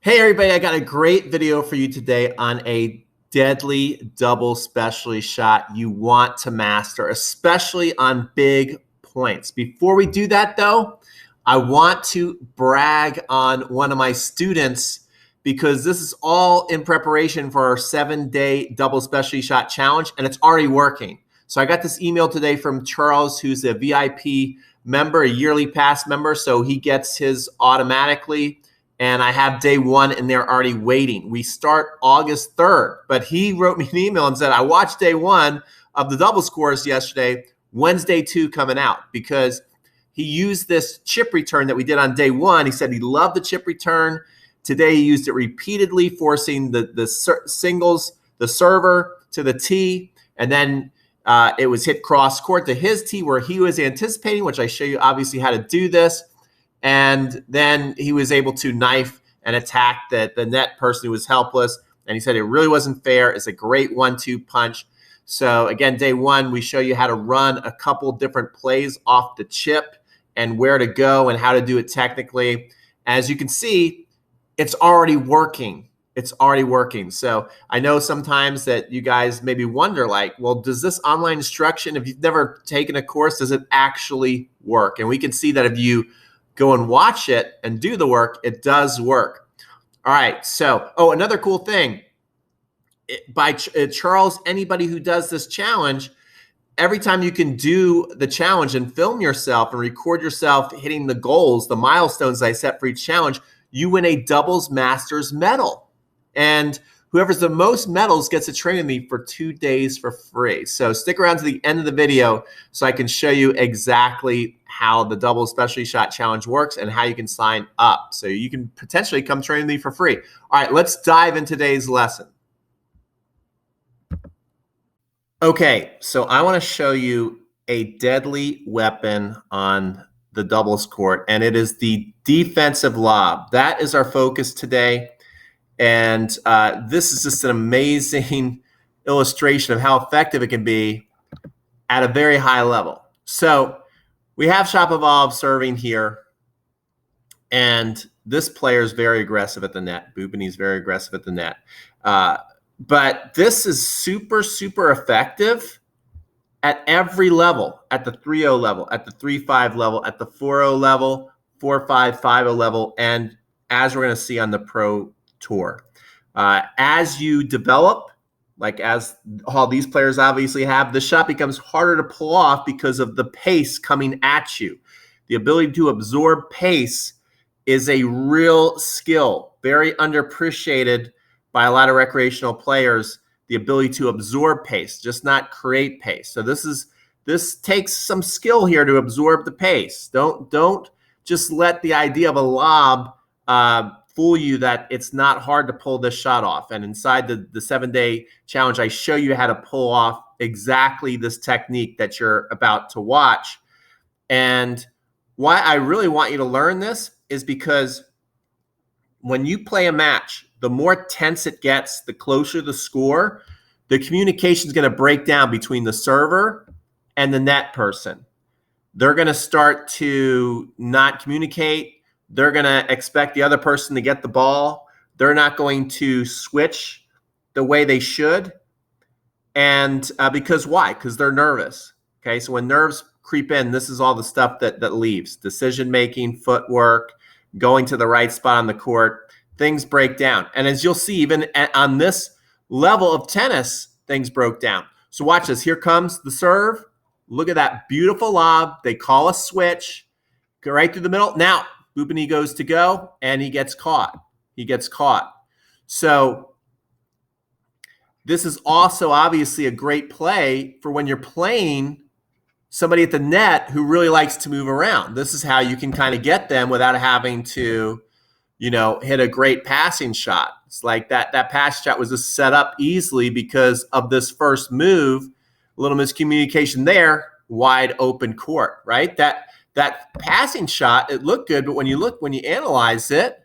Hey everybody, I got a great video for you today on a deadly double specialty shot you want to master, especially on big points. Before we do that though, I want to brag on one of my students because this is all in preparation for our 7-day double specialty shot challenge and it's already working. So I got this email today from Charles, who's a VIP member, a yearly pass member, so he gets his automatically. And I have day one and they're already waiting. We start August 3rd, but he wrote me an email and said, I watched day one of the doubles course yesterday, Wednesday 2 coming out, because he used this chip return that we did on day one. He said he loved the chip return. Today he used it repeatedly, forcing the singles, the server to the tee, and then it was hit cross court to his tee where he was anticipating, which I show you obviously how to do this. And then he was able to knife and attack the net person who was helpless. And he said it really wasn't fair. It's a great 1-2 punch. So again, day one, we show you how to run a couple different plays off the chip and where to go and how to do it technically. As you can see, it's already working. It's already working. So I know sometimes that you guys maybe wonder like, well, does this online instruction, if you've never taken a course, does it actually work? And we can see that if you go and watch it and do the work, it does work. All right, so, another cool thing, by Charles, anybody who does this challenge, every time you can do the challenge and film yourself and record yourself hitting the goals, the milestones I set for each challenge, you win a doubles masters medal. And whoever's the most medals gets to train with me for 2 days for free. So stick around to the end of the video so I can show you exactly how the double specialty shot challenge works and how you can sign up. So you can potentially come train with me for free. All right, let's dive into today's lesson. Okay, so I want to show you a deadly weapon on the doubles court, and it is the defensive lob. That is our focus today. And this is just an amazing illustration of how effective it can be at a very high level. So we have Shapovalov serving here, and this player is very aggressive at the net. Bubny is very aggressive at the net. But this is super, super effective at every level, at the 3-0 level, at the 3-5 level, at the 4-0 level, 4-5, 5-0 level, and as we're going to see on the pro tour. As you develop, like as all these players obviously have, the shot becomes harder to pull off because of the pace coming at you. The ability to absorb pace is a real skill, very underappreciated by a lot of recreational players, the ability to absorb pace, just not create pace. So this takes some skill here to absorb the pace. Don't just let the idea of a lob fool you that it's not hard to pull this shot off. And inside the 7-day challenge, I show you how to pull off exactly this technique that you're about to watch. And why I really want you to learn this is because when you play a match, the more tense it gets, the closer the score, the communication is going to break down between the server and the net person. They're going to start to not communicate. They're going to expect the other person to get the ball. They're not going to switch the way they should. And because why? Because they're nervous. Okay, so when nerves creep in, this is all the stuff that leaves. Decision-making, footwork, going to the right spot on the court, things break down. And as you'll see, even on this level of tennis, things broke down. So watch this. Here comes the serve. Look at that beautiful lob. They call a switch. Go right through the middle. Now, Bubny goes to go, and he gets caught. He gets caught. So this is also obviously a great play for when you're playing somebody at the net who really likes to move around. This is how you can kind of get them without having to, hit a great passing shot. It's like that pass shot was just set up easily because of this first move. A little miscommunication there, wide open court, right? That passing shot, it looked good, but when you analyze it,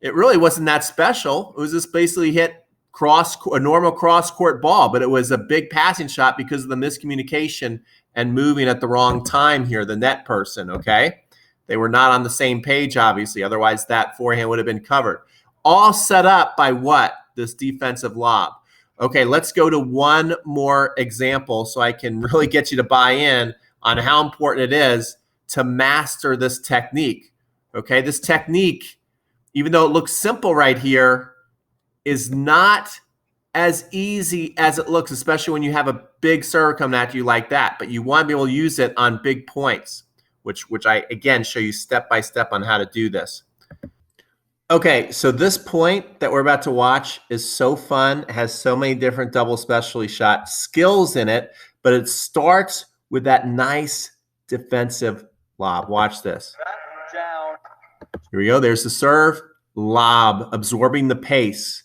it really wasn't that special. It was just basically hit a normal cross-court ball, but it was a big passing shot because of the miscommunication and moving at the wrong time here, the net person, okay? They were not on the same page, obviously. Otherwise, that forehand would have been covered. all set up by what? This defensive lob. Okay, let's go to one more example so I can really get you to buy in on how important it is to master this technique. Okay, this technique, even though it looks simple right here, is not as easy as it looks, especially when you have a big server coming at you like that. But you want to be able to use it on big points, which I, again, show you step by step on how to do this. Okay, so this point that we're about to watch is so fun. It has so many different double specialty shot skills in it, but it starts with that nice defensive lob. Watch this. Here we go. There's the serve, lob, absorbing the pace.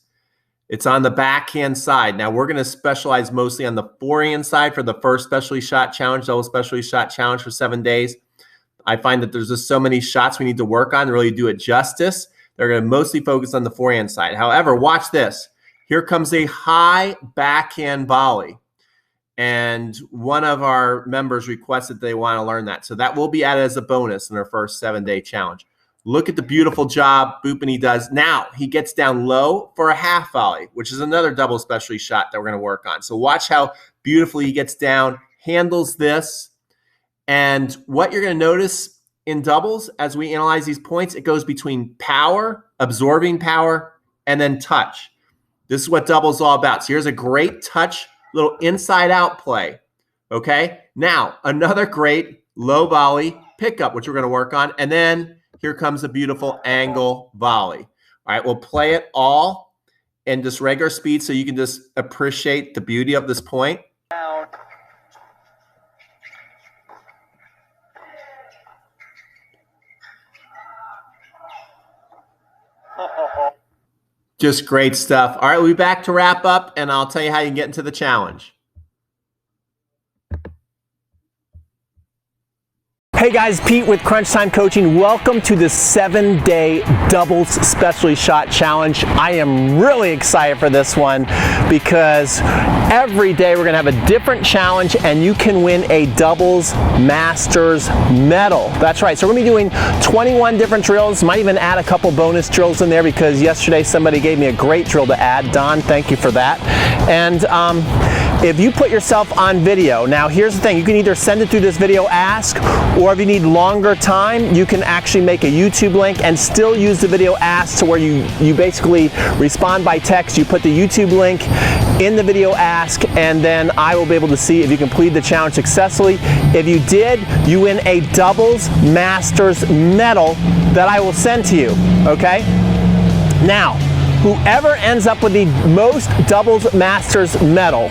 It's on the backhand side. Now we're going to specialize mostly on the forehand side for the first specialty shot challenge, double specialty shot challenge for 7 days. I find that there's just so many shots we need to work on to really do it justice. They're going to mostly focus on the forehand side. However, watch this. Here comes a high backhand volley. And one of our members requested they want to learn that. So that will be added as a bonus in our first 7-day challenge. Look at the beautiful job Boopany does. Now he gets down low for a half volley, which is another double specialty shot that we're going to work on. So watch how beautifully he gets down, handles this. And what you're going to notice in doubles as we analyze these points, it goes between power, absorbing power, and then touch. This is what doubles is all about. So here's a great touch, little inside out play. Okay. Now another great low volley pickup, which we're going to work on. And then here comes a beautiful angle volley. All right, we'll play it all in just regular speed so you can just appreciate the beauty of this point. Just great stuff. All right, we'll be back to wrap up, and I'll tell you how you can get into the challenge. Hey guys, Pete with Crunch Time Coaching. Welcome to the 7-day doubles specialty shot challenge. I am really excited for this one because every day we're gonna have a different challenge and you can win a doubles masters medal. That's right, so we're gonna be doing 21 different drills. Might even add a couple bonus drills in there because yesterday somebody gave me a great drill to add. Don, thank you for that. And if you put yourself on video, now here's the thing, you can either send it through this video ask, or if you need longer time, you can actually make a YouTube link and still use the video ask to where you basically respond by text. You put the YouTube link in the video ask, and then I will be able to see if you completed the challenge successfully. If you did, you win a doubles masters medal that I will send to you, okay? Now, whoever ends up with the most doubles masters medal,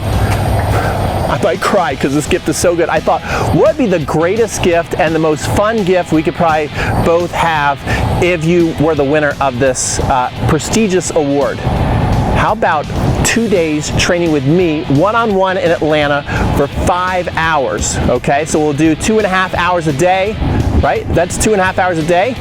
I might cry because this gift is so good. I thought, what would be the greatest gift and the most fun gift we could probably both have if you were the winner of this prestigious award? How about 2 days training with me one-on-one in Atlanta for 5 hours, okay? So we'll do 2.5 hours a day, right? That's 2.5 hours a day,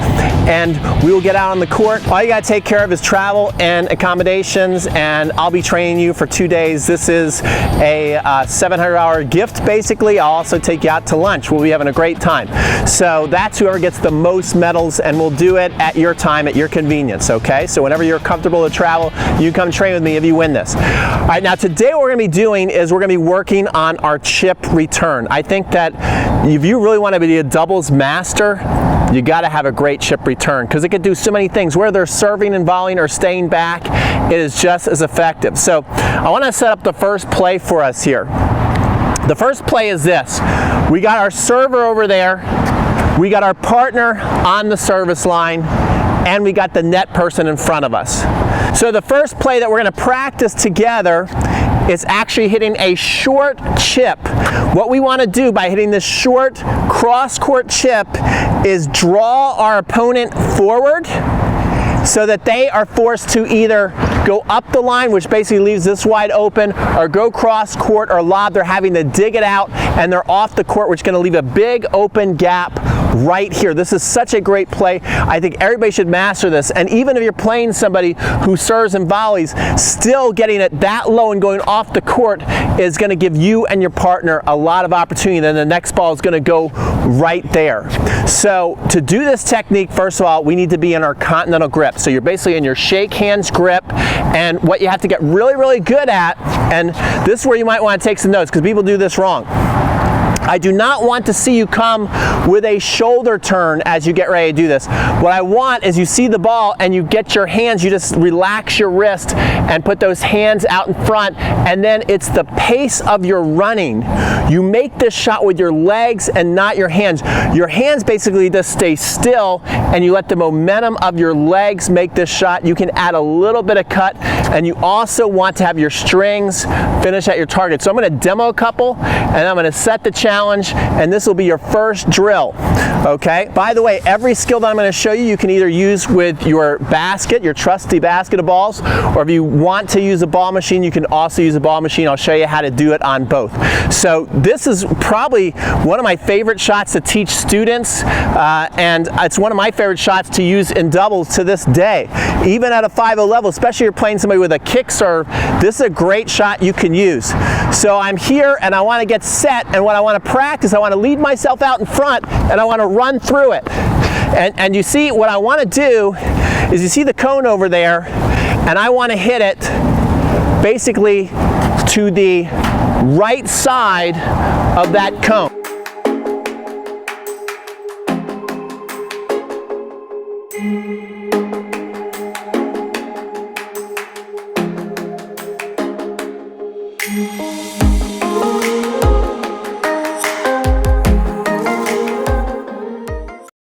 and we will get out on the court. All you gotta take care of is travel and accommodations, and I'll be training you for 2 days. This is a $700 gift, basically. I'll also take you out to lunch. We'll be having a great time. So that's whoever gets the most medals, and we'll do it at your time, at your convenience, okay? So whenever you're comfortable to travel, you come train with me if you win this. All right, now today what we're gonna be doing is we're gonna be working on our chip return. I think that if you really wanna be a doubles master, you gotta have a great chip return because it can do so many things. Whether they're serving and volleying or staying back, it is just as effective. So I wanna set up the first play for us here. The first play is this. We got our server over there, we got our partner on the service line, and we got the net person in front of us. So the first play that we're gonna practice together is actually hitting a short chip. What we wanna do by hitting this short cross-court chip is draw our opponent forward so that they are forced to either go up the line, which basically leaves this wide open, or go cross court or lob. They're having to dig it out and they're off the court, which is gonna leave a big open gap right here. This is such a great play. I think everybody should master this. And even if you're playing somebody who serves and volleys, still getting it that low and going off the court is going to give you and your partner a lot of opportunity. Then the next ball is going to go right there. So to do this technique, first of all, we need to be in our continental grip. So you're basically in your shake hands grip, and what you have to get really, really good at, and this is where you might want to take some notes because people do this wrong. I do not want to see you come with a shoulder turn as you get ready to do this. What I want is you see the ball and you get your hands, you just relax your wrist and put those hands out in front, and then it's the pace of your running. You make this shot with your legs and not your hands. Your hands basically just stay still and you let the momentum of your legs make this shot. You can add a little bit of cut, and you also want to have your strings finish at your target. So I'm going to demo a couple and I'm going to set the challenge, and this will be your first drill. Okay, by the way, every skill that I'm going to show you, you can either use with your basket, your trusty basket of balls, or if you want to use a ball machine, you can also use a ball machine. I'll show you how to do it on both. So this is probably one of my favorite shots to teach students, and it's one of my favorite shots to use in doubles to this day. Even at a 5-0 level, especially if you're playing somebody with a kick serve, this is a great shot you can use. So I'm here and I want to get set, and what I want to practice, I want to lead myself out in front and I want to run through it. And you see, what I want to do is, you see the cone over there, and I want to hit it basically to the right side of that cone.